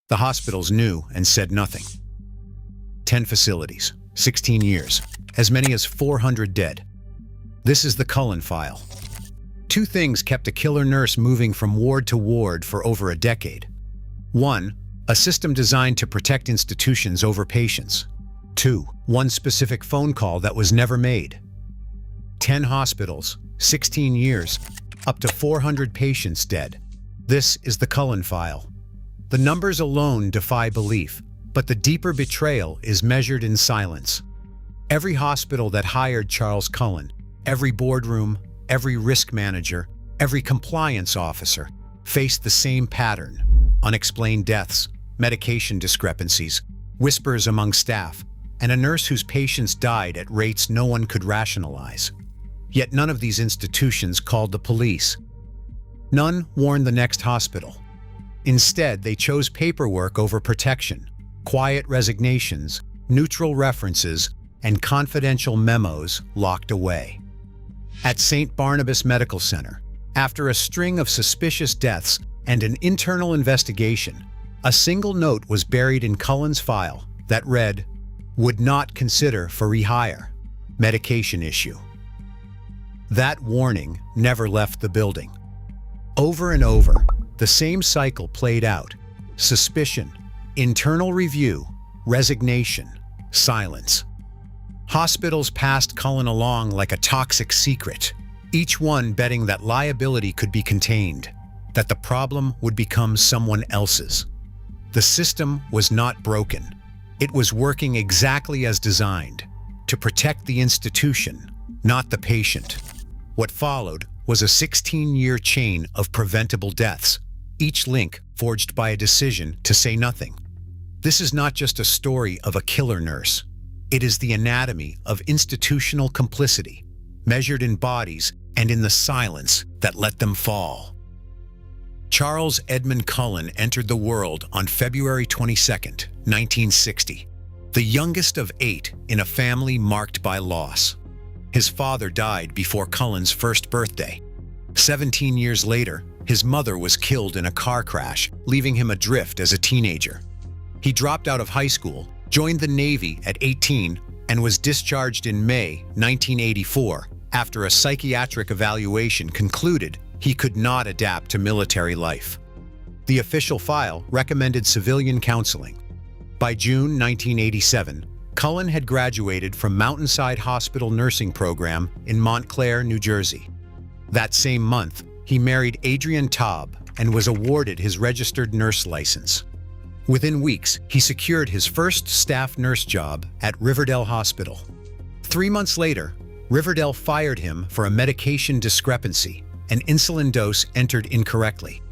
The hospitals knew and said nothing. 10 facilities, 16 years, as many as 400 dead. This is the Cullen file. Two things kept a killer nurse moving from ward to ward for over a decade. 1. A system designed to protect institutions over patients. 2. One specific phone call that was never made. 10 hospitals, 16 years, up to 400 patients dead. This is the Cullen file. The numbers alone defy belief, but the deeper betrayal is measured in silence. Every hospital that hired Charles Cullen, every boardroom, every risk manager, every compliance officer faced the same pattern: unexplained deaths, medication discrepancies, whispers among staff, and a nurse whose patients died at rates no one could rationalize. Yet none of these institutions called the police. None warned the next hospital. Instead, they chose paperwork over protection, quiet resignations, neutral references, and confidential memos locked away. At St. Barnabas Medical Center, after a string of suspicious deaths and an internal investigation, a single note was buried in Cullen's file that read, "Would not consider for rehire. Medication issue." That warning never left the building. Over and over, the same cycle played out: suspicion, internal review, resignation, silence. Hospitals passed Cullen along like a toxic secret, each one betting that liability could be contained, that the problem would become someone else's. The system was not broken. It was working exactly as designed, to protect the institution, not the patient. What followed was a 16-year chain of preventable deaths, each link forged by a decision to say nothing. This is not just a story of a killer nurse. It is the anatomy of institutional complicity, measured in bodies and in the silence that let them fall. Charles Edmund Cullen entered the world on February 22, 1960, the youngest of 8 in a family marked by loss. His father died before Cullen's first birthday. 17 years later, his mother was killed in a car crash, leaving him adrift as a teenager. He dropped out of high school, joined the Navy at 18, and was discharged in May 1984 after a psychiatric evaluation concluded he could not adapt to military life. The official file recommended civilian counseling. By June 1987, Cullen had graduated from Mountainside Hospital nursing program in Montclair, New Jersey. That same month, he married Adrienne Taub and was awarded his registered nurse license. Within weeks, he secured his first staff nurse job at Riverdale Hospital. 3 months later, Riverdale fired him for a medication discrepancy. An insulin dose entered incorrectly.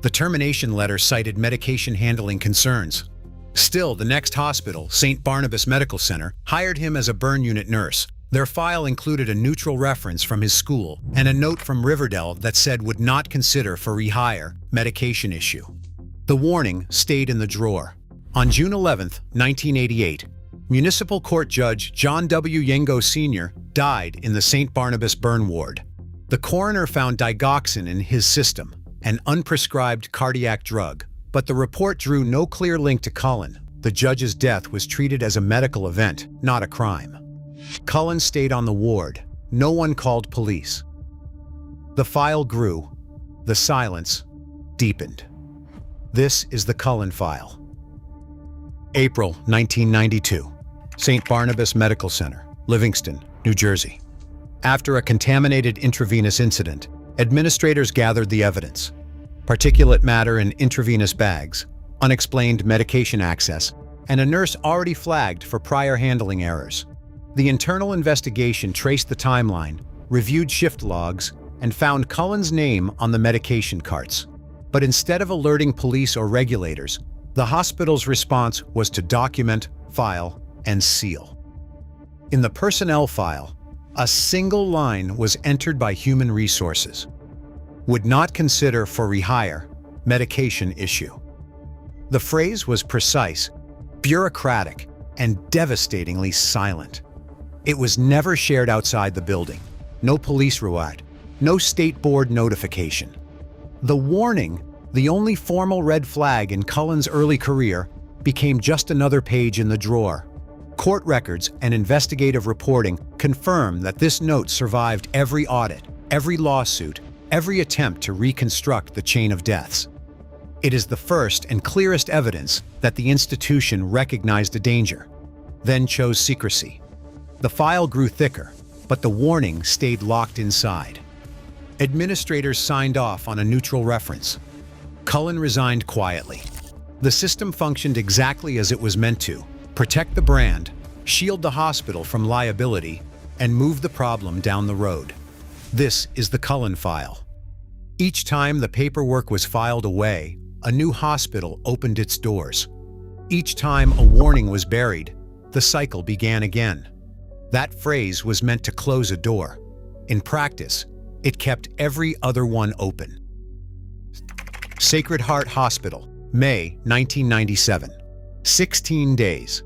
The termination letter cited medication handling concerns. Still, the next hospital, St. Barnabas Medical Center, hired him as a burn unit nurse. Their file included a neutral reference from his school and a note from Riverdale that said would not consider for rehire, medication issue. The warning stayed in the drawer. On June 11, 1988, Municipal Court Judge John W. Yengo Sr. died in the St. Barnabas burn ward. The coroner found digoxin in his system, an unprescribed cardiac drug, but the report drew no clear link to Cullen. The judge's death was treated as a medical event, not a crime. Cullen stayed on the ward. No one called police. The file grew. The silence deepened. This is the Cullen file. April 1992, St. Barnabas Medical Center, Livingston, New Jersey. After a contaminated intravenous incident, administrators gathered the evidence: particulate matter in intravenous bags, unexplained medication access, and a nurse already flagged for prior handling errors. The internal investigation traced the timeline, reviewed shift logs, and found Cullen's name on the medication carts. But instead of alerting police or regulators, the hospital's response was to document, file, and seal. In the personnel file, a single line was entered by Human Resources: "Would not consider for rehire, medication issue." The phrase was precise, bureaucratic, and devastatingly silent. It was never shared outside the building. No police report, no state board notification. The warning The only formal red flag in Cullen's early career became just another page in the drawer. Court records and investigative reporting confirm that this note survived every audit, every lawsuit, every attempt to reconstruct the chain of deaths. It is the first and clearest evidence that the institution recognized a danger, then chose secrecy. The file grew thicker, but the warning stayed locked inside. Administrators signed off on a neutral reference. Cullen resigned quietly. The system functioned exactly as it was meant to: protect the brand, shield the hospital from liability, and move the problem down the road. This is the Cullen file. Each time the paperwork was filed away, a new hospital opened its doors. Each time a warning was buried, the cycle began again. That phrase was meant to close a door. In practice, it kept every other one open. Sacred Heart Hospital, May 1997. 16 days.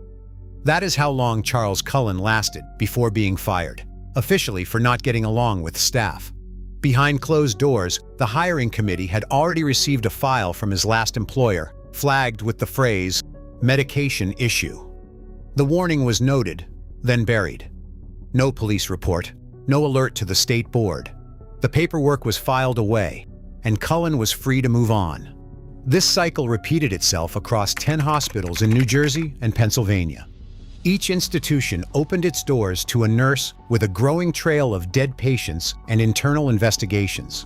That is how long Charles Cullen lasted before being fired, officially for not getting along with staff. Behind closed doors, the hiring committee had already received a file from his last employer, flagged with the phrase, "medication issue." The warning was noted, then buried. No police report, no alert to the state board. The paperwork was filed away, and Cullen was free to move on. This cycle repeated itself across 10 hospitals in New Jersey and Pennsylvania. Each institution opened its doors to a nurse with a growing trail of dead patients and internal investigations.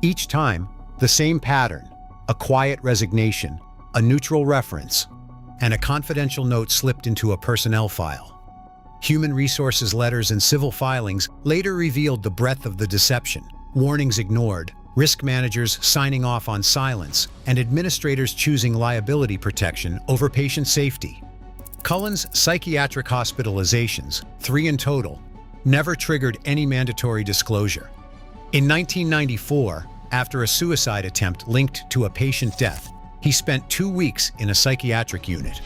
Each time, the same pattern: a quiet resignation, a neutral reference, and a confidential note slipped into a personnel file. Human resources letters and civil filings later revealed the breadth of the deception: warnings ignored, risk managers signing off on silence, and administrators choosing liability protection over patient safety. Cullen's psychiatric hospitalizations, 3 in total, never triggered any mandatory disclosure. In 1994, after a suicide attempt linked to a patient death, he spent 2 weeks in a psychiatric unit.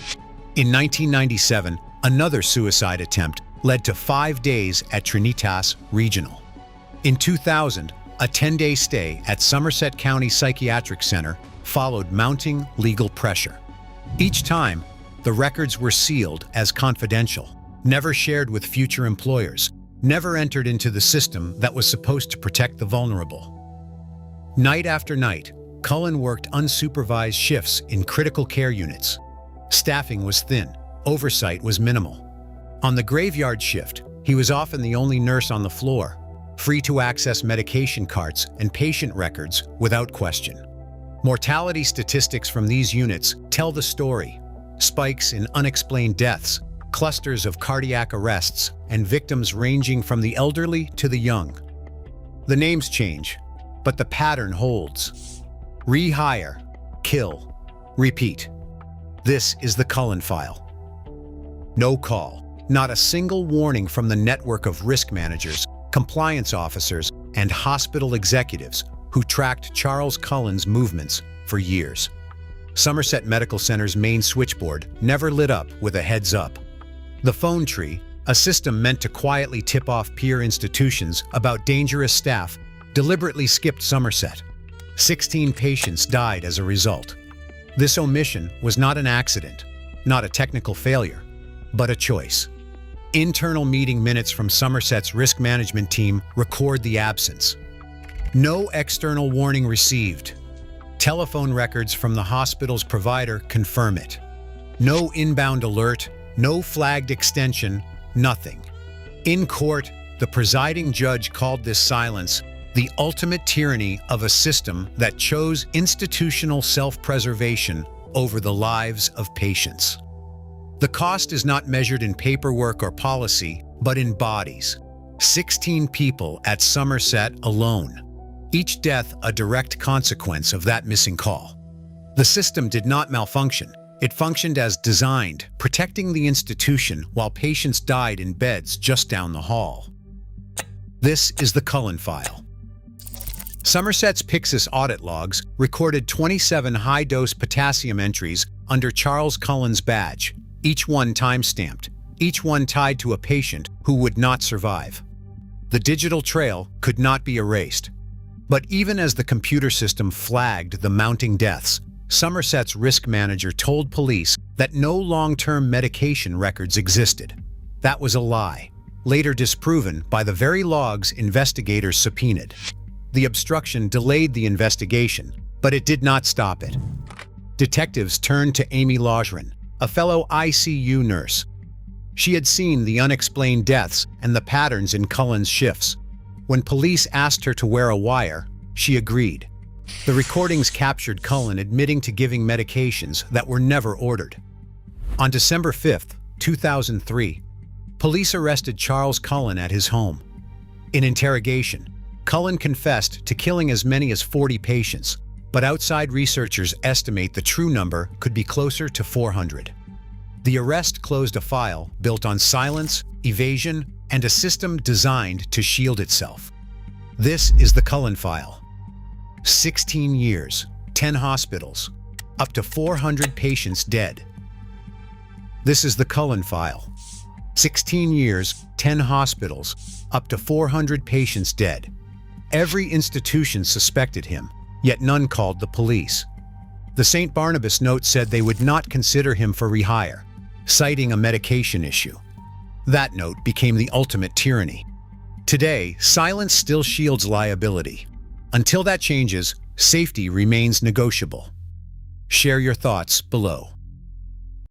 In 1997, another suicide attempt led to 5 days at Trinitas Regional. In 2000, a 10-day stay at Somerset County Psychiatric Center followed mounting legal pressure. Each time, the records were sealed as confidential, never shared with future employers, never entered into the system that was supposed to protect the vulnerable. Night after night, Cullen worked unsupervised shifts in critical care units. Staffing was thin, oversight was minimal. On the graveyard shift, he was often the only nurse on the floor, free to access medication carts and patient records without question. Mortality statistics from these units tell the story: spikes in unexplained deaths, clusters of cardiac arrests, and victims ranging from the elderly to the young. The names change, but the pattern holds. Rehire, kill, repeat. This is the Cullen file. No call, not a single warning from the network of risk managers, compliance officers, and hospital executives who tracked Charles Cullen's movements for years. Somerset Medical Center's main switchboard never lit up with a heads up. The phone tree, a system meant to quietly tip off peer institutions about dangerous staff, deliberately skipped Somerset. 16 patients died as a result. This omission was not an accident, not a technical failure, but a choice. Internal meeting minutes from Somerset's risk management team record the absence. No external warning received. Telephone records from the hospital's provider confirm it. No inbound alert, no flagged extension, nothing. In court, the presiding judge called this silence the ultimate tyranny of a system that chose institutional self-preservation over the lives of patients. The cost is not measured in paperwork or policy, but in bodies. 16 people at Somerset alone. Each death a direct consequence of that missing call. The system did not malfunction. It functioned as designed, protecting the institution while patients died in beds just down the hall. This is the Cullen file. Somerset's Pyxis audit logs recorded 27 high-dose potassium entries under Charles Cullen's badge, each one time-stamped, each one tied to a patient who would not survive. The digital trail could not be erased. But even as the computer system flagged the mounting deaths, Somerset's risk manager told police that no long-term medication records existed. That was a lie, later disproven by the very logs investigators subpoenaed. The obstruction delayed the investigation, but it did not stop it. Detectives turned to Amy Logren, a fellow ICU nurse. She had seen the unexplained deaths and the patterns in Cullen's shifts. When police asked her to wear a wire, she agreed. The recordings captured Cullen admitting to giving medications that were never ordered. On December 5, 2003, police arrested Charles Cullen at his home. In interrogation, Cullen confessed to killing as many as 40 patients, but outside researchers estimate the true number could be closer to 400. The arrest closed a file built on silence, evasion, and a system designed to shield itself. This is the Cullen file. 16 years, 10 hospitals, up to 400 patients dead. This is the Cullen file. 16 years, 10 hospitals, up to 400 patients dead. Every institution suspected him, yet none called the police. The St. Barnabas note said they would not consider him for rehire, citing a medication issue. That note became the ultimate tyranny. Today, silence still shields liability. Until that changes, safety remains negotiable. Share your thoughts below.